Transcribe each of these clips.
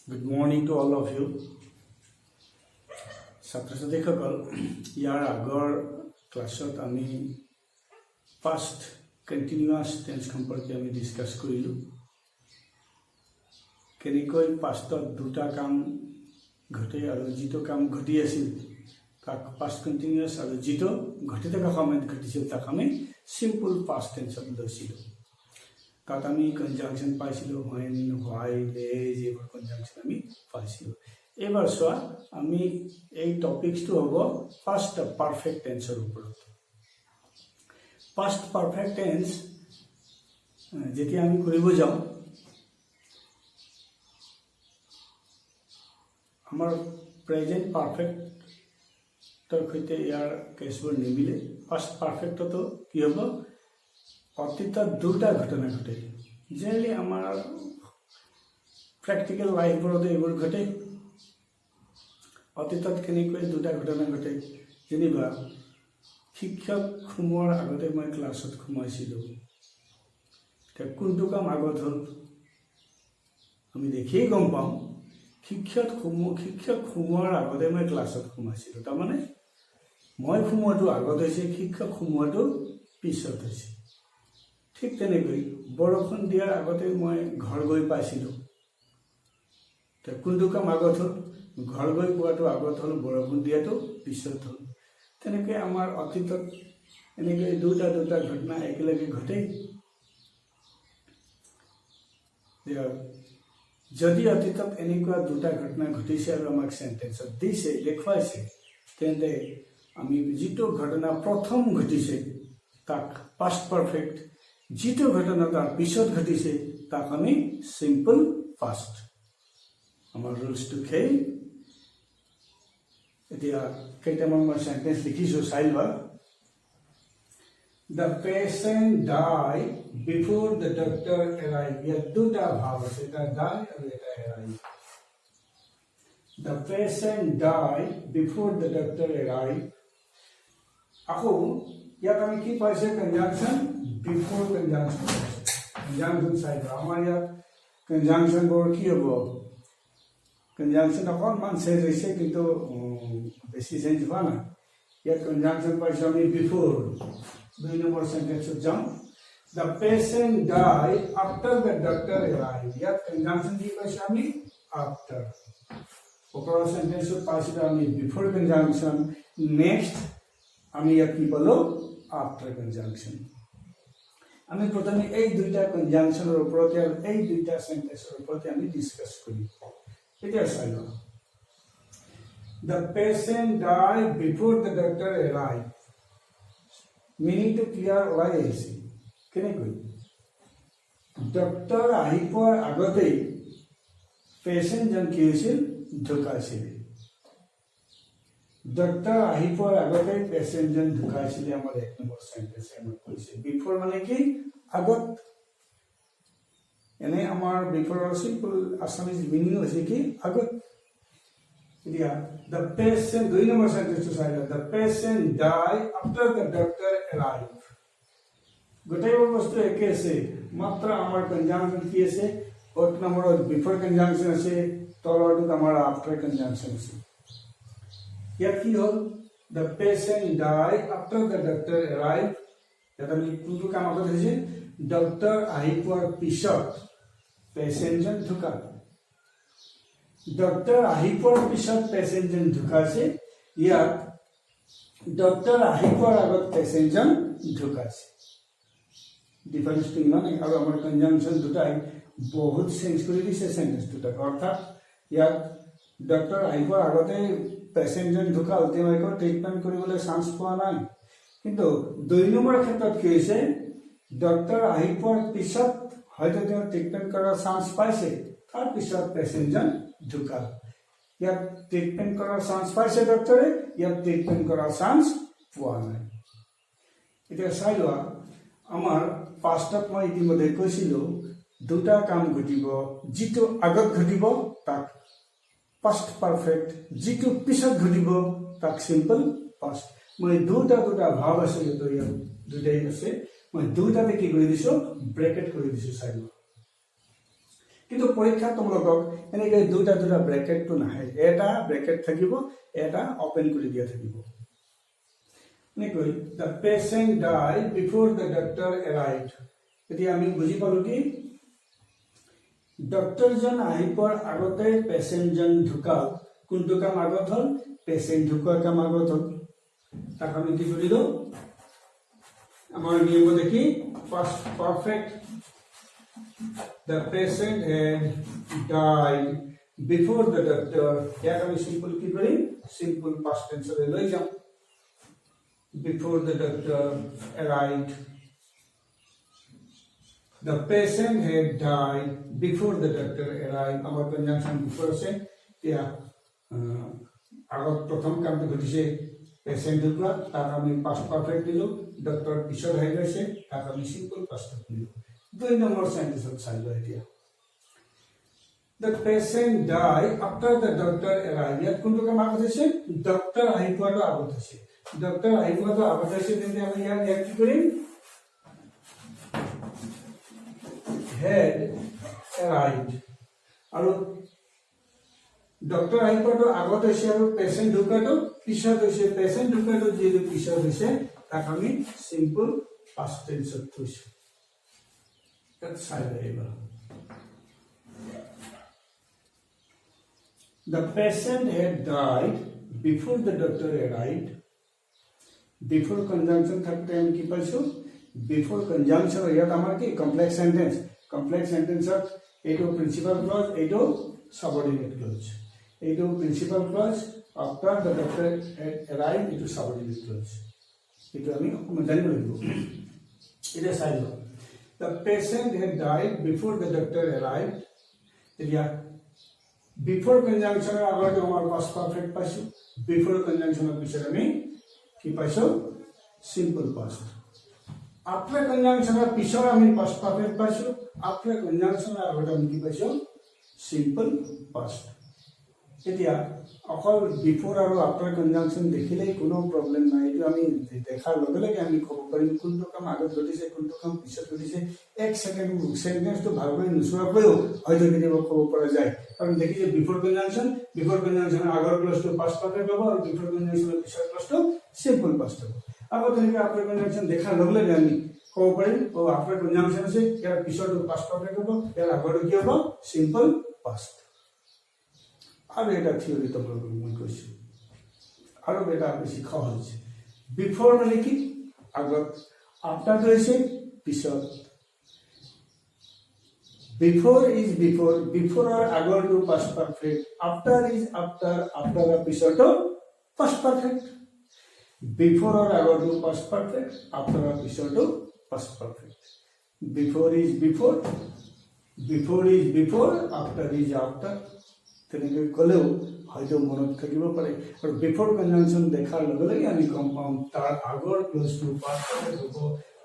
Good morning to all of you. ছাত্ৰ-ছাত্ৰীসকল ইয়াৰ আগৰ ক্লাছত আমি past continuous tense সম্পৰ্কে আমি ডিসকাস কৰিলোঁ কেনেকৈ পাষ্টত দুটা কাম ঘটে আৰু যিটো কাম ঘটি আছিল তাক past continuous আৰু যিটো ঘটি থকা সময়ত ঘটিছিল তাক আমি simple past tense লৈছিলোঁ তাত আমি কনজাংশন পাইছিলোঁ when while is এইবোৰ কনজাংশন আমি পাইছিলোঁ এবাৰ চোৱা আমি এই টপিকটো হ'ব past perfect tenseৰ ওপৰত past perfect tense যেতিয়া আমি কৰিব যাওঁ আমাৰ প্ৰেজেন্ট পাৰফেক্টৰ সৈতে ইয়াৰ কেছবোৰ নিমিলে past perfectটো কি হ'ব অতীতত দুটা ঘটনা ঘটে জেনেৰেলি আমাৰ প্ৰেক্টিকেল লাইফবোৰত এইবোৰ ঘটে অতীতত কেনেকৈ দুটা ঘটনা ঘটে যেনিবা শিক্ষক সোমোৱাৰ আগতে মই ক্লাছত সোমাইছিলোঁ কোনটো কাম আগত হ'ল আমি দেখিয়ে গম পাওঁ শিক্ষক সোমোৱাৰ আগতে মই ক্লাছত সোমাইছিলোঁ তাৰমানে মই সোমোৱাটো আগত হৈছে শিক্ষক সোমোৱাটো পিছত হৈছে ঠিক তেনেকৈ বৰষুণ দিয়াৰ আগতে মই ঘৰ গৈ পাইছিলোঁ কোনটো কাম আগত হ'ল ঘৰ গৈ পোৱাটো আগত হ'ল বৰষুণ দিয়াটো পিছত হ'ল তেনেকৈ আমাৰ অতীতত এনেকৈ দুটা ঘটনা একেলগে ঘটে যদি অতীতত এনেকুৱা দুটা ঘটনা ঘটিছে আৰু আমাক সেন্টেন্সত দিছে দেখুৱাইছে তেন্তে আমি যিটো ঘটনা প্ৰথম ঘটিছে তাক পাষ্ট পাৰফেক্ট যিটো ঘটনা তাৰ পিছত ঘটিছে তাক আমি সিম্পল পাষ্ট আমাৰ ৰুলছটো সেই এতিয়া কেইটামান মই সেন্টেন্স লিখিছোঁ চাই লোৱা The patient died before the doctor arrived. ইয়াত দুটা ভাৱ আছে এটা die আৰু এটা arrive. The patient died before the doctor arrived. আকৌ ইয়াত আমি কি পাইছে কনজাংশন before conjunction. Conjunction চাই লোৱা আমাৰ ইয়াত কনজাংশন বোৰ কি হ'ব কনজাংশন অকণমান চেঞ্জ হৈছে কিন্তু বেছি চেঞ্জ হোৱা নাই ইয়াত কনজাংশন পাইছোঁ আমি বিফোৰ দুই নম্বৰ সেন্টেন্সত যাওঁ The patient died after the doctor arrived. ইয়াত কনজাংশন দি পাইছোঁ আমি after ওপৰৰ সেন্টেন্সত পাইছিলোঁ আমি বিফোৰ কনজাংশন নেক্সট আমি ইয়াত কি পালোঁ after কনজাংশন আমি প্ৰথমে এই দুইটা কনজাংশনৰ ওপৰতে আৰু এই দুইটা সেন্টেন্সৰ ওপৰতে আমি ডিসকাস কৰিম এতিয়া চাই লওঁ The patient died before the doctor arrived. Meaning to clear ওলাই আহিছে কেনেকৈ ডক্টৰ আহি পোৱাৰ আগতেই পেচেণ্টজন কি হৈছিল ঢুকাইছিল ডক্টৰ আহি পোৱাৰ আগতেই পেচেণ্টজন ঢুকাইছিলে আমাৰ এক নম্বৰ সেন্টেন্সে আমাক কৈছে বিফোৰ মানে কি আগত এনে আমাৰ বিফোৰৰ সিম্পল আছামিজ মিনিং হৈছে কি আগত এতিয়া the patient দুই নম্বৰ সেন্টেন্সটো চাই লোৱা the patient died after the doctor arrived গোটেইবোৰ বস্তু একে আছে মাত্ৰ আমাৰ কনজাংশন কি আছে এক নম্বৰত বিফোৰ কনজাংশন আছে তলৰটোত আমাৰ আফটাৰ কনজাংশন আছে ইয়াত কি হ'ল the patient died after the doctor arrived ইয়াত আমি কোনটো কাম আগত হৈছে ডক্টৰ আহি পোৱাৰ পিছত পেচেণ্টজন ঢুকাল ডক্টৰ আহি পোৱাৰ পিছত পেচেণ্টজন ঢুকাইছে ইয়াত ডক্টৰ আহি পোৱাৰ আগত পেচেণ্টজন ঢুকাইছে ডিফাৰেন্সটো ইমানেই আৰু আমাৰ কনজাংশন দুটাই বহুত চেঞ্জ কৰি দিছে সেন্টেন্স দুটাক অৰ্থাৎ ইয়াত ডক্টৰ আহি পোৱাৰ আগতে পেচেণ্টজন ঢুকাল তেওঁ একো ট্ৰিটমেণ্ট কৰিবলৈ চান্স পোৱা নাই কিন্তু দুই নম্বৰ ক্ষেত্ৰত কি হৈছে ডক্টৰ আহি পোৱাৰ পিছত হয়তো তেওঁ ট্ৰিটমেণ্ট কৰাৰ চান্স পাইছে তাৰ পিছত পেচেণ্টজন ঢুকাল ইয়াত ট্ৰিটমেণ্ট কৰাৰ চান্স পাইছে ডক্টৰে ইয়াত ট্ৰিটমেণ্ট কৰাৰ চান্স পোৱা নাই এতিয়া চাই লোৱা আমাৰ পাষ্টত মই ইতিমধ্যে কৈছিলোঁ দুটা কাম ঘটিব যিটো আগত ঘটিব তাক পাষ্ট পারফেক্ট যিটো পিছত ঘটিব তাক সিম্পল পাষ্ট মই দুটা ভাৱ আছে তো ইয়াত দুটাই আছে মই দুটাতে কি কৰি দিছোঁ ব্ৰেকেট কৰি দিছোঁ চাই লোৱা কিন্তু পৰীক্ষাত তোমালোকক এনেকৈ দুটা ব্ৰেকেটটো নাহে, এটা ব্ৰেকেট থাকিব, এটা অপেন কৰি দিয়া থাকিব। এনেকৈ the patient die before the doctor arrived. এতিয়া আমি বুজি পালো কি ডক্টৰজন আহি পোৱাৰ আগতে পেচেণ্টজন ঢুকাল। কোনটো কাম আগত হ'ল? পেচেণ্ট ঢুকোৱাৰ কাম আগত হ'ল। তাক আমি কি কৰিলো? আমাৰ নিয়ম দেখি first perfect the patient had died before the doctor, ইয়াক আমি সিম্পল কি করি? সিম্পল past tense এ লৈ যাম। before the doctor arrived, the patient had died before the doctor arrived, আমাৰ conjunction before আছে। এতিয়া আগত প্ৰথম কামটো ঘটিছে পেচেণ্ট ঢুকোৱা, তাক আমি past perfect দিলো। ডক্টৰ পিছত আহি গৈছে, তাক আমি সিম্পল past দিলো। 2 নম্বৰ সেন্টেন্সত চাই লোৱা এতিয়া। The patient died after the doctor arrived. ইয়াত কোনটো কাম আগত হৈছে? ডক্টৰ আহি পোৱাটো আগত হৈছে। ডক্টৰ আহি পোৱাটো আগত হৈছে, তেন্তে আমি ইয়াত কি কৰিম? had arrived। আৰু ডক্টৰ আহি পোৱাটো আগত হৈছে আৰু পেচেণ্ট ঢুকাটো পিছত হৈছে। পেচেণ্ট ঢুকাটো যিহেতু পিছত হৈছে, তাক আমি সিম্পল পাষ্ট টেন্সত থৈছো। That's side. The patient had died before the doctor arrived. Before conjunction থাকতে আমি কি পাইছো? Before conjunction ইয়াত আমাৰ কি complex sentence। Complex sentence এইটো principal clause, এইটো subordinate clause। এইটো principal clause, after the doctor had arrived, এইটো subordinate clause। এইটো আমি জানিব লাগিব। এটা চাই লওঁ। The patient had died before the doctor arrived. এতিয়া before conjunction আগতে আমাৰ past perfect পাইছো। before conjunction পিছত আমি কি পাইছো? simple past। after conjunction পিছত আমি past perfect পাইছো। after conjunction আগতে আমি কি পাইছো? simple past। এতিয়া অকল বিফোৰ আৰু আফটাৰ কনজাংশন দেখিলেই কোনো প্ৰব্লেম নাই। এইটো আমি দেখাৰ লগে লগে আমি ক'ব পাৰিম কোনটো কাম আগত ঘটিছে, কোনটো কাম পিছত ঘটিছে। এক ছেকেণ্ড সেন্টেন্সটো ভালকৈ নুচোৱাকৈও হয়তো কেতিয়াবা ক'ব পৰা যায়। কাৰণ দেখিছে বিফোৰ কনজাংশন আগৰ ক্লজটো পাষ্ট পাৰফেক্ট হ'ব আৰু বিফোৰ কনজাংশনৰ পিছৰ ক্লজটো সিম্পল পাষ্ট হ'ব। আকৌ তেনেকৈ আফটাৰ কনজাংশন দেখাৰ লগে লগে আমি ক'ব পাৰিম আফটাৰ কনজাংশন আছে, ইয়াৰ পিছৰটো পাষ্ট পাৰফেক্ট হ'ব, ইয়াৰ আগৰটো কি হ'ব? Simple past. আৰু এটা থিওৰি তোমালোকক মই কৈছো, আৰু এটা বেছি সহজ। বিফোৰ মানে কি? আগত। আফটাৰটো হৈছে পিছত। বিফোৰ ইজ বিফোৰ, বিফোৰৰ আগৰটো past perfect. After is after, আফটাৰৰ পিছৰটো পাষ্ট পাৰফেক্ট। বিফোৰৰ আগৰটো পাষ্ট পাৰফেক্ট, আফটাৰৰ পিছৰটো past perfect. Before is before, before is before, after is after. তেনেকৈ ক'লেও হয়তো মনত থাকিব পাৰে। আৰু বিফোৰ কনজাংশন দেখাৰ লগে লগে আমি গম পাম তাৰ আগৰ ক্লজটো পাষ্ট পাৰফেক্ট হ'ব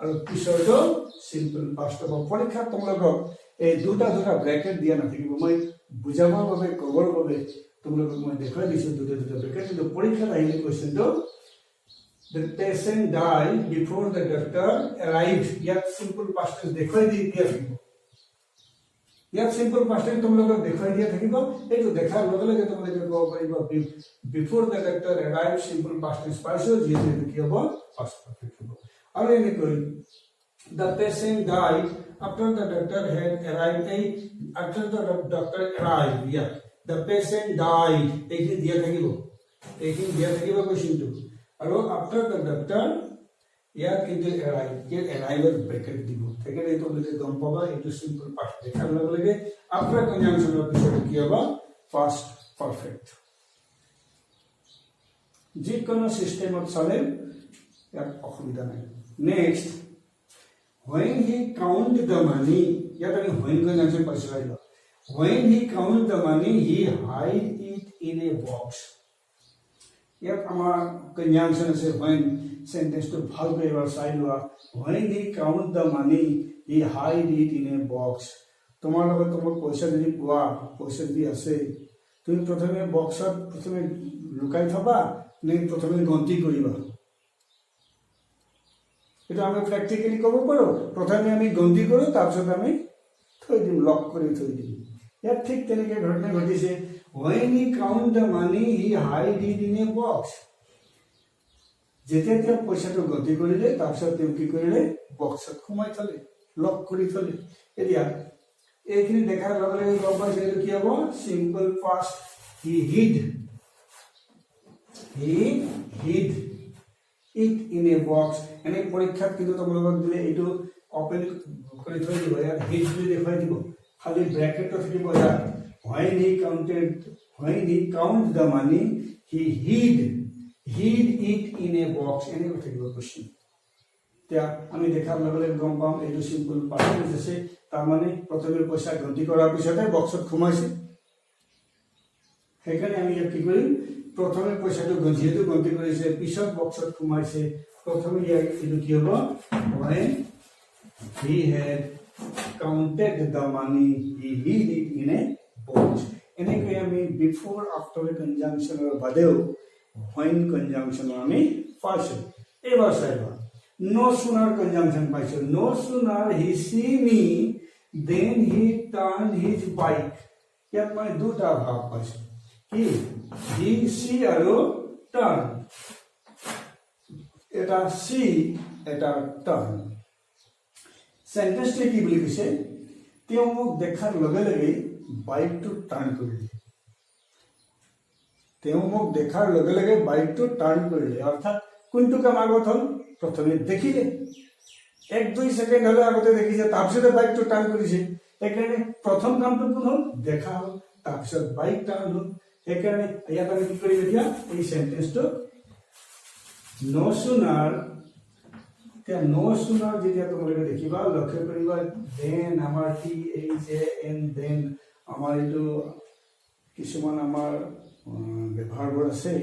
আৰু পিছৰটো সিম্পল পাষ্ট হ'ব। পৰীক্ষাত তোমালোকক এই দুটা ব্ৰেকেট দিয়া নাথাকিব। মই বুজাবৰ বাবে ক'বৰ বাবে তোমালোকক মই দেখুৱাই দিছো দুটা ব্ৰেকেট, কিন্তু পৰীক্ষাত আহিলে কুৱেশ্যনটো the patient died before the doctor arrived। ইয়াত সিম্পল পাষ্ট দেখুৱাই দিয়া থাকিব। ইয়াত সিম্পল পাষ্ট তোমালোকক দেখুৱাই দিয়া থাকিব। এইটো দেখাৰ লগে লগে তোমালোকে ক'ব পাৰিব before the doctor arrive simple past পাইছো, যিহেতু এইটো কি হ'ব? পাষ্ট পাৰফেক্ট হ'ব। আৰু এনেকৈ the patient died after the doctor had arrived। এই after the doctor arrived, yeah, the patient died এইখিনি দিয়া থাকিব, এইখিনি দিয়া থাকিব কোৱেশ্যনটো। আৰু after the doctor ইয়াত কিন্তু এৰাইভৰ ব্ৰেকেট দিব। সেইকাৰণে এইটো বুজি গম পাবা এইটো সিম্পল পাষ্ট দেখাৰ লগে লগে আফটাৰ কনজাংশনৰ পিছত কি হ'ব? Past perfect. যিকোনো চিষ্টেমত চালে ইয়াত অসুবিধা নাই। Next, when he count the money, ইয়াত আমি when কনজাংশন পাইছো। when he count the money he hide it in a box। ইয়াত আমাৰ কনজাংশন আছে when। সেন্টেন্সটো ভালকৈ এবাৰ চাই লোৱা। when he count the money he hide it in a box। তোমাৰ লগত তোমাক পইচা যদি পোৱা, পইচা যদি আছে, তুমি প্ৰথমে বক্সত প্ৰথমে লুকাই থবা নে প্ৰথমে গন্তি কৰিবা? এটা আমি প্ৰেক্টিকেলি ক'ব পাৰো। প্ৰথমে আমি গন্তি কৰোঁ, তাৰপিছত আমি থৈ দিম, লক কৰি থৈ দিম। ইয়াত ঠিক তেনেকে ঘটনা ঘটিছে when he count the money he hide it in a box যেতিয়া তেওঁ পইচাটো গতি কৰিলে তাৰপিছত তেওঁ কি কৰিলে বক্সত সোমাই থলে লক কৰি থলে এতিয়া এইখিনি দেখাৰ লগে লগে গম পাইছে এইটো কি হ'ব simple past he hid it in a box এনে পৰীক্ষাত কিন্তু তোমালোকক দিলে এইটো ওপেন কৰি থৈ দিব ইয়াত hid বুলি দেখুৱাই দিব খালি ব্র্যাকেট থাকিব ইয়াত when he count the money he hid it in a box এনে থাকিব কোশ্চেন তিয়া আমি দেখাৰ লগে লগে গম পাম এইটো সিম্পল পাষ্ট আছে তাৰ মানে প্ৰথমে পইচা গন্তি কৰাৰ পিছতে বক্সত সোমাইছে সেইকাৰণে আমি ইয়াত কি কৰিম প্ৰথমে পইচাটো গন্তিটো গন্তি কৰিছে পিছত বক্সত সোমাইছে প্ৰথমে ইয়াত এইটো কি হ'ব when he had counted the money he hid it in a box এনেকৈ আমি before after conjunction or বাদেও when conjunction আমি পাইছো এবাৰ চাইবা no sooner conjunction পাইছো no sooner he see me then he turned his bike ইয়াত মই দুটা ভাব পাইছো কি he see আৰু turn এটা see এটা turn সেন্টেন্সটো কি বুলি কৈছে তেওঁ মোক দেখাৰ লগে লগে বাইকটো টাৰ্ণ কৰিলে তেওঁ মোক দেখাৰ লগে লগে বাইকটো টাৰ্ণ কৰিলে অৰ্থাৎ কোনটো কাম আগত হ'ল প্ৰথমে দেখিলে 1-2 সেকেন্ড হলে আগতে দেখিছে তাৰপিছত বাইকটো টাৰ্ণ কৰিছে সেইকাৰণে প্ৰথম কামটো কোন হ'ল দেখা হ'ল তাৰপিছত বাইক টাৰ্ণ হ'ল সেইকাৰণে ইয়াত আমি কি কৰিম এতিয়া এই সেন্টেন্সটো no sooner no sooner যেতিয়া তোমালোকে দেখিবা লক্ষ্য কৰিবা দেন আমাৰ T H A N then আমাৰ এইটো কিছুমান আমাৰ ব্যৱহাৰবোৰ আছে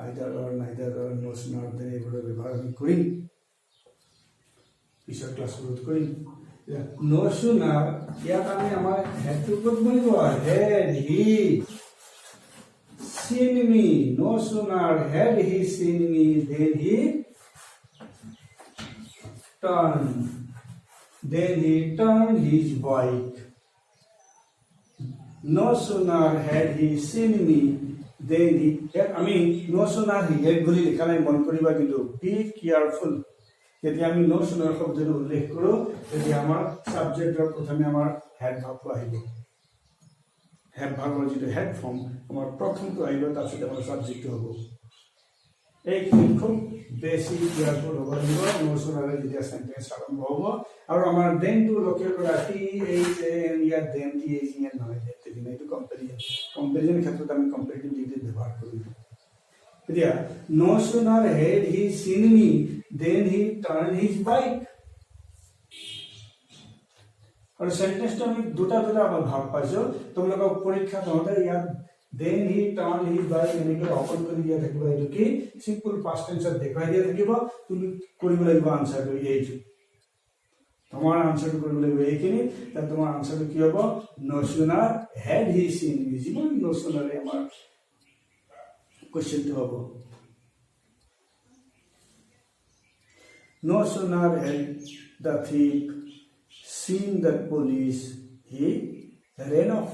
either or neither or no sooner then এইবোৰৰ ব্যৱহাৰ আমি কৰিম পিছৰ ক্লাছবোৰত কৰিম no sooner ইয়াত আমি আমাৰ হেডটো ক'ত বহিব head he seen me no sooner had he seen me then he turned his bike no sooner had he seen me then he I mean no sooner he had বুলি লিখা নাই মন কৰিবা কিন্তু be careful যদি আমি no sooner শব্দটো উল্লেখ কৰো তেতিয়া আমাৰ সাবজেক্টৰ প্ৰথমে আমাৰ হেড ভাবটো আহিব হেড ভাবৰ যিটো হেড ফৰ্ম আমাৰ প্ৰথমটো আহিব তাৰপিছত আমাৰ সাবজেক্টটো হ'ব এই খুব বেছি কেয়াৰফুল হ'ব লাগিব no sooner যেতিয়া সেন্টেন্স আৰম্ভ হ'ব আৰু আমাৰ দেনটো লক্ষ্য কৰা টি এইচ এ এন ইয়াত দেন টি এইচ এন নহয় তেতিয়া এইটো কম্পেৰিজন ক্ষেত্ৰত আমি কম্পেৰিটিভ ডিগ্ৰী ব্যৱহাৰ কৰিম এতিয়া no sooner had he seen me then he turned his bike আৰু সেন্টেন্সটো আমি দুটা আমাৰ ভাব পাইছো তোমালোকক পৰীক্ষা হওঁতে ইয়াত then he turned his bike এনেকৈ অপন কৰি দিয়া থাকিব এইটো কি সিম্পল পাস্ট টেন্সত দেখাই দিয়া থাকিব তুমি কৰিব লাগিব আনসাৰটো এইটো তোমাৰ আনসাৰটো কৰিব লাগিব এইখিনি তাৰ তোমাৰ আনসাৰটো কি হ'ব no sooner had he seen me যিমান no sooner আমাৰ কোশ্চেনটো হ'ব no sooner had the thief seen the police he ran off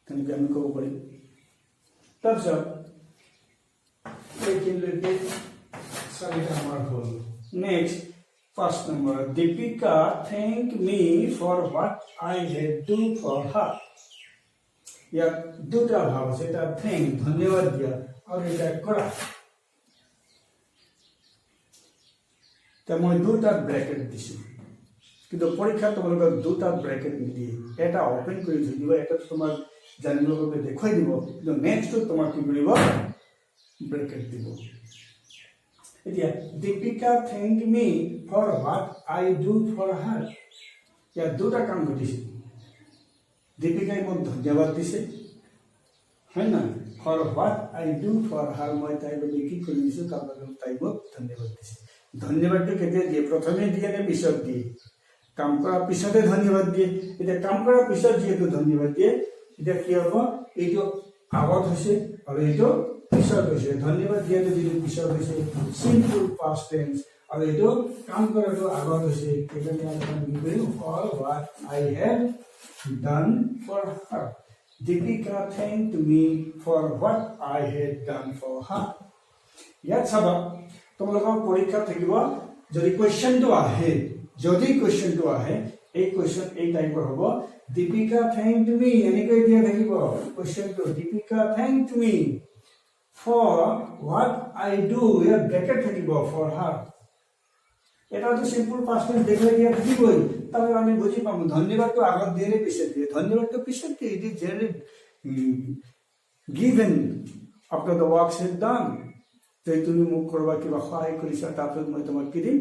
তেনেকৈ আমি ক'ব পাৰিম তাৰপিছত এইখিনিলৈকে চাৰিটা আমাৰ হ'ল next first number Deepika thank me for what I had do for her ইয়াত দুটা ভাৱ আছে এটা thank ধন্যবাদ দিয়া আৰু এটা কৰা তা মই দুটা ব্ৰেকেট দিছোঁ কিন্তু পৰীক্ষা তোমালোকক দুটা ব্ৰেকেট নিদিয়ে এটা ওপেন কৰি থৈ দিব এটা তোমাৰ জানিবৰ বাবে দেখুৱাই দিব কিন্তু নেক্সটটো তোমাক কি কৰিব ব্ৰেকেট দিব এতিয়া Deepika thank me for what I do for her ইয়াত দুটা কাম ঘটিছে দীপিকাই মোক ধন্যবাদ দিছে হয় না for what I do for her মই তাইৰ বাবে কি কৰি দিছোঁ তাৰ বাবে তাই মোক ধন্যবাদ দিছে ধন্যবাদটো কেতিয়া দিয়ে প্ৰথমে দিয়ে নে পিছত দিয়ে কাম কৰাৰ পিছতে ধন্যবাদ দিয়ে এতিয়া কাম কৰাৰ পিছত যিহেতু ধন্যবাদ দিয়ে এতিয়া কি হ'ব এইটো আগত হৈছে আৰু এইটো পিছত হৈছে ধন্যবাদ দিয়াটো যিটো পিছত হৈছে সিম্পল পাষ্ট টেন্স আৰু এইটো কাম কৰাটো আগত হৈছে কেইটামান আমি কি কৰিম for what I have done for her. Deepika thanked me for what I had done for her. ইয়াত চাবা তোমালোকৰ পৰীক্ষা থাকিব যদি কোৱেশ্চনটো আহে এই কোৱেশ্চন এই টাইপৰ হ'ব Deepika thanked me এনেকৈ দিয়া থাকিব কোৱেশ্চনটো Deepika thanked me for what I do ইয়াত ব্ৰেকেট থাকিব for her এটা তো সিম্পল পাস্ট টেন্স দেখলে দিয়া থাকিবই তাহলে আমি বুঝি পাম ধন্যবাদটো আগত দিয়ে পিছত দিয়ে ধন্যবাদটো পিছত দিয়ে it is generally given after the work is done তে তুমি মোক কৰবা কিবা সহায় কৰিছা তাৰপিছত মই তোমাক কি দিম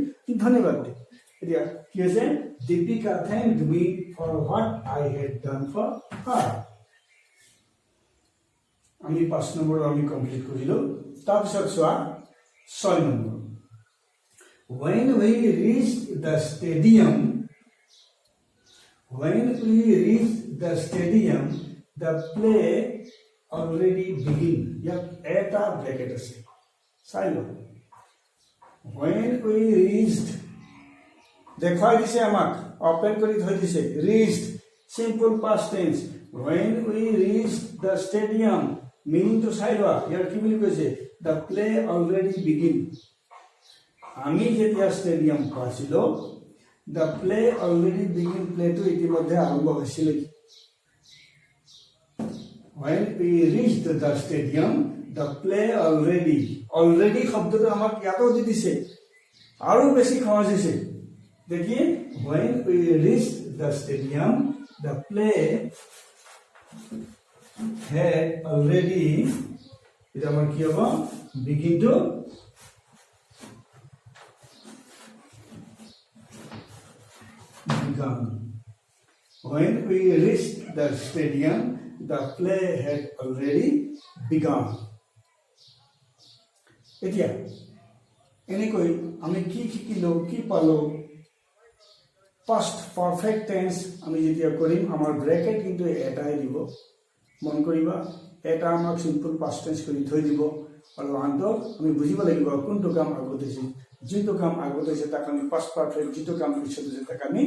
ধন্যবাদ দিম এতিয়া কি হৈছে Deepika thanked me for what I had done for her আমি 5 নম্বৰ আমি কমপ্লিট কৰিলো তাৰপিছত চোৱা 6 number when we reached the stadium the play already begin ইয়াত এটা ব্ৰেকেট আছে চাইলো when we reached দেখাই দিছে আমাক ওপেন কৰি থৈ দিছে reached simple past tense when we reached the stadium meaning to চাইলো ইয়াৰ কি বুলি কৈছে the play already begin আমি যেতিয়া স্টেডিয়াম পাইছিল the play already begin play to ইতিমধ্যে আৰম্ভ হৈছিল when we reached the stadium the play already শব্দটো আমাক ইয়াতো দি দিছে আৰু বেছি সহজ হৈছে देखिए when we reached the stadium the play had already এটা আমাৰ কি হ'ব begin to begun when we reached the stadium the play had already begun এতিয়া এনেকৈ আমি কি শিকিলো কি পালো past perfect tense আমি যেতিয়া কৰিম আমাৰ ব্ৰেকেট কিন্তু এটাই দিব মন কৰিবা এটা আমাক সিম্পল past tense কৰি থৈ দিব আৰু আনটো আমি বুজিব লাগিব কোনটো কাম আগত হৈছে যিটো কাম আগত হৈছে তাক আমি past perfect যিটো কাম পিছত হৈছে তাক আমি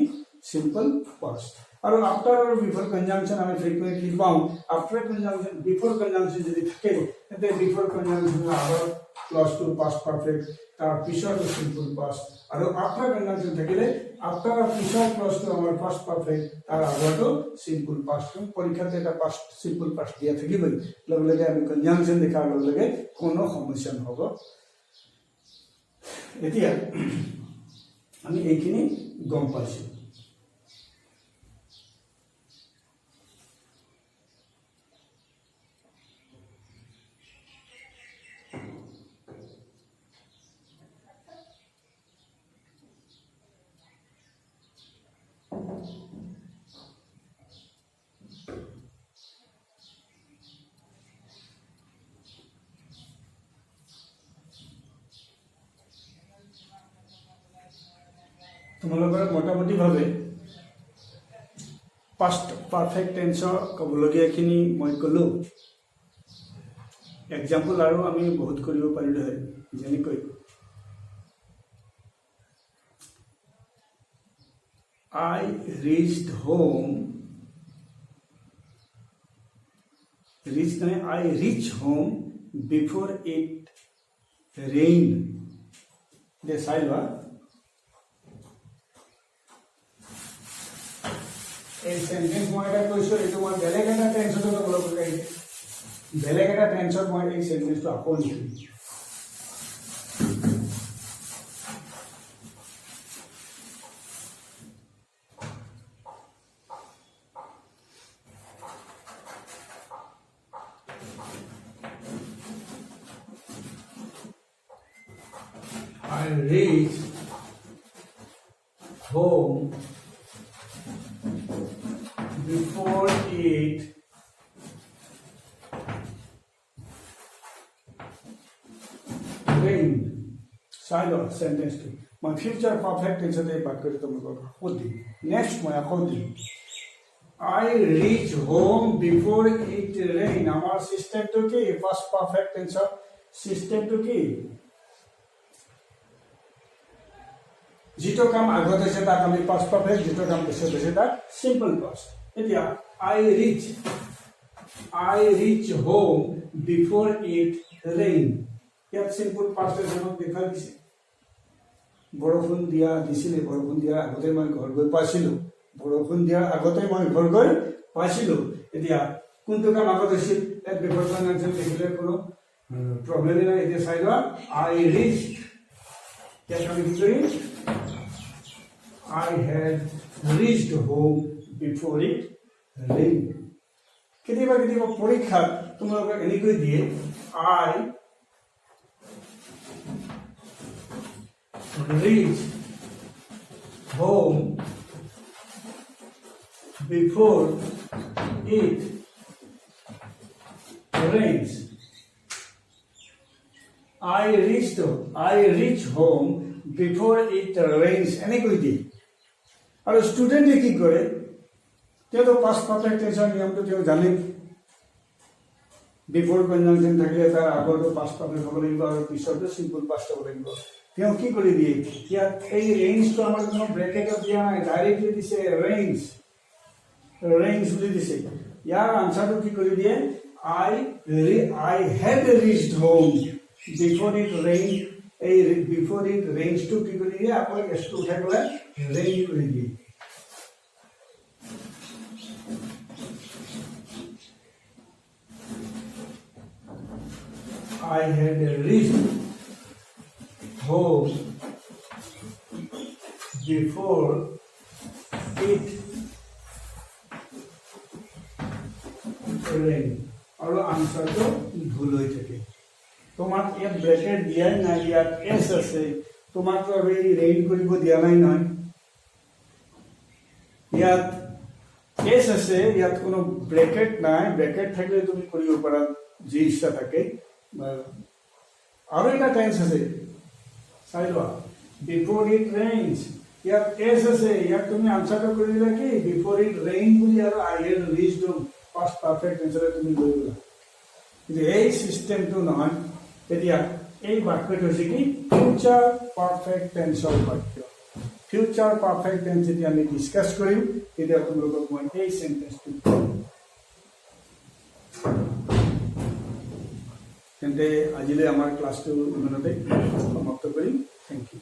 simple past আৰু after আৰু before conjunction আমি frequently পাওঁ after conjunction before conjunction যদি থাকে তেন্তে before conjunction আগৰ clause to past perfect তাৰ পিছত simple past আৰু after conjunction থাকিলে after পিছৰ clause to আমাৰ past perfect তাৰ আগৰটো simple past পৰীক্ষাতে এটা past simple past দিয়া থাকিবই লগে লগে আমি conjunction দেখাৰ লগে লগে কোনো সমস্যা নহব এতিয়া আমি এইখিনি গম পাইছো তোমালোকৰ মোটামুটি ভাবে past perfect tense কবলগীয়াখিনি মই কলো এক্সাম্পল আৰু আমি বহুত কৰিব পাৰিলো হয় যেনেকৈ I reached home I reach home before it rained the silva এই সেন্টেন্স মই এটা কৈছো এইটো মই বেলেগ এটা টেন্সত ক'ব পাৰিম বেলেগ এটা টেন্সত মই এই সেন্টেন্সটো আকৌ লিখিম I reached home before it rained. Silent sentence to my future perfect tense they baat kare tum log hodi next my hodi I reach home before it rain amar system to ki first perfect tense system to ki যিটো কাম আগত হৈছে তাক আমি past perfect, যিটো কাম পিছত হৈছে তাক সিম্পল পাষ্ট। এতিয়া I reach home before it rain। ইয়াত সিম্পল পাষ্ট টেন্সত দেখাই দিছে। বৰষুণ দিছিলে, বৰষুণ দিয়াৰ আগতে মই ঘৰ গৈ পাইছিলো, বৰষুণ দিয়াৰ আগতে মই ঘৰ গৈ পাইছিলো। এতিয়া কোনটো কাম আগত হৈছিল, এক বিফৰ কনজাংচন দেখিলে কোনো প্ৰব্লেম নাই। এতিয়া চাই লোৱা I reached, ইয়াত আমি কি কৰিম, I had reached home before it rained। কেতিয়াবা কেতিয়াবা পৰীক্ষাত তোমালোকক এনেকৈ দিয়ে I reach home before it rains। I reach home before it rains এনেকৈ দিয়ে। আৰু ষ্টুডেণ্টে কি কৰে, তেওঁতো পাষ্ট পাৰফেক্ট টেন্সৰ নিয়মটো তেওঁ জানে। বিফৰ কনজাংচন থাকিলে তাৰ আগৰটো পাষ্ট পাৰফেক্ট হ'ব লাগিব আৰু পিছৰটো সিম্পল পাষ্ট হ'ব লাগিব। তেওঁ কি কৰি দিয়ে, ইয়াত এই ৰেঞ্জটো আমাৰ কোনো ব্ৰেকেটত দিয়া নাই, ডাইৰেক্টলি দিছে ৰেঞ্জ বুলি দিছে। ইয়াৰ আনচাৰটো কি কৰি দিয়ে, I had reached home before it rained। এই বিফৰ ইট ৰেঞ্জটো কি কৰি দিয়ে, আকৌ এছটো উঠাই পেলাই ৰেইন কৰি দিয়ে। I had reached home before it rained। আৰু আনসাৰটো ভুল হৈ থাকে। তোমাক ইয়াত ব্ৰেকেট দিয়াই নাই, ইয়াত এছ আছে, তোমাকতো আৰু এই ৰেইন কৰিব দিয়া নাই নহয়। ইয়াত এছ আছে, ইয়াত কোনো ব্ৰেকেট নাই, ব্ৰেকেট থাকিলে তুমি কৰিব পাৰা যি ইচ্ছা থাকে। আৰু এটা টেন্স আছে, চাই লোৱা বিফৰ ইট ৰেইনছ, ইয়াত এছ আছে, ইয়াত তুমি আনসাৰটো কৰি দিলা কি বিফৰ ইট ৰেইন বুলি, আৰু I had reached home past perfect টেন্সৰে তুমি লৈ গলা। কিন্তু এই চিষ্টেমটো নহয়। এতিয়া এই বাক্যটো হৈছে কি ফিউচাৰ পাৰফেক্ট টেন্সৰ বাক্য। ফিউচাৰ পাৰফেক্ট টেন্স যেতিয়া আমি ডিছকাছ কৰিম, তেতিয়া আপোনালোকক মই এই চেণ্টেন্সটো ক'ম। তেন্তে আজিলৈ আমাৰ ক্লাছটো ইমানতে সমাপ্ত কৰিম। Thank U.